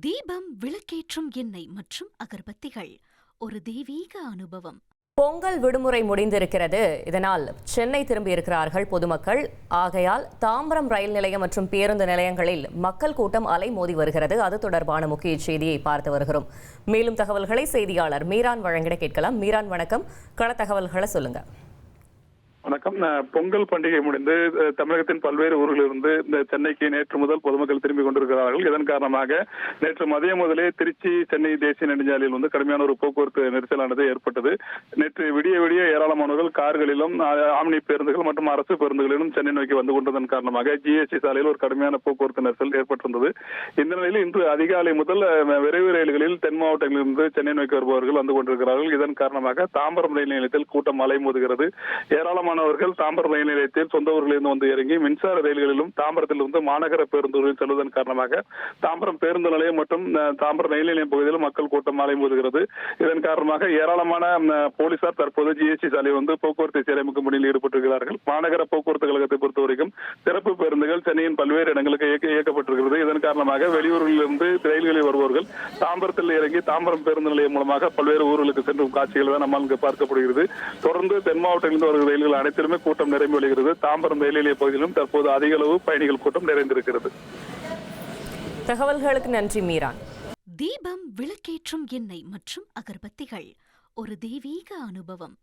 தீபம், விளக்கேற்றும் எண்ணெய் மற்றும் அகர்பத்திகள் ஒரு தெய்வீக அனுபவம். பொங்கல் விடுமுறை முடிந்திருக்கிறது. இதனால் சென்னை திரும்பியிருக்கிறார்கள் பொதுமக்கள். ஆகையால் தாம்பரம் ரயில் நிலையம் மற்றும் பேருந்து நிலையங்களில் மக்கள் கூட்டம் அலைமோதி வருகிறது. அது தொடர்பான முக்கிய செய்தியை பார்த்து வருகிறோம். மேலும் தகவல்களை செய்தியாளர் மீரான் வழங்கிட கேட்கலாம். மீரான், வணக்கம். கள தகவல்களை சொல்லுங்க. வணக்கம். பொங்கல் பண்டிகை முடிந்து தமிழகத்தின் பல்வேறு ஊர்களிலிருந்து இந்த சென்னைக்கு நேற்று முதல் பொதுமக்கள் திரும்பிக் கொண்டிருக்கிறார்கள். இதன் காரணமாக நேற்று மதியம் முதலே திருச்சி சென்னை தேசிய நெடுஞ்சாலையில் கடுமையான ஒரு போக்குவரத்து நெரிசலானது ஏற்பட்டது. நேற்று விடிய ஏராளமானவர்கள் கார்களிலும் ஆம்னி பேருந்துகள் மற்றும் அரசு பேருந்துகளிலும் சென்னை நோக்கி வந்து கொண்டதன் காரணமாக ஜிஎஸ்டி சாலையில் ஒரு கடுமையான போக்குவரத்து நெரிசல் ஏற்பட்டிருந்தது. இந்த நிலையில் இன்று அதிகாலை முதல் விரைவு ரயில்களில் தென் மாவட்டங்களிலிருந்து சென்னை நோக்கி வருபவர்கள் வந்து கொண்டிருக்கிறார்கள். இதன் காரணமாக தாம்பரம் ரயில் நிலையத்தில் கூட்டம் அலைமோதுகிறது. ஏராளமானவர்கள் தாம்பரம் ரயில் நிலையத்தில் சொந்த ஊர்களிலிருந்து வந்து இறங்கி மின்சார ரயில்களிலும் தாம்பரத்திலிருந்து மாநகர பேருந்துகளில் செல்வதன் காரணமாக தாம்பரம் பேருந்து நிலையம் மற்றும் தாம்பரம் ரயில் நிலையம் பகுதியில் மக்கள் கூட்டம் அலைமோதுகிறது. இதன் காரணமாக ஏராளமான போலீசார் தற்போது ஜிஎஸ்டி சாலை போக்குவரத்தை சீரமைக்கும் பணியில் ஈடுபட்டிருக்கிறார்கள். மாநகர போக்குவரத்து கழகத்தை பொறுத்தவரைக்கும் சிறப்பு பேருந்துகள் சென்னையின் பல்வேறு இடங்களுக்கு இயக்கப்பட்டிருக்கிறது. இதன் காரணமாக வெளியூர்களிலிருந்து ரயில்களில் வருபவர்கள் தாம்பரத்தில் இறங்கி தாம்பரம் பேருந்து நிலையம் மூலமாக பல்வேறு ஊர்களுக்கு சென்றும் காட்சிகள் தான் நம்மால் இங்கு பார்க்கப்படுகிறது. தொடர்ந்து தென் மாவட்டங்களிலிருந்து வருகிற ரயில்கள் அனைத்திலுமே கூட்டம் நிரம்பி வருகிறது. தாம்பரம் ரயில் நிலைய பகுதியிலும் தற்போது அதிக அளவு பயணிகள் கூட்டம் நிறைந்திருக்கிறது. தகவல்களுக்கு நன்றி மீரான். தீபம், விளக்கேற்றும் எண்ணெய் மற்றும் அகர்பத்திகள் ஒரு தெய்வீக அனுபவம்.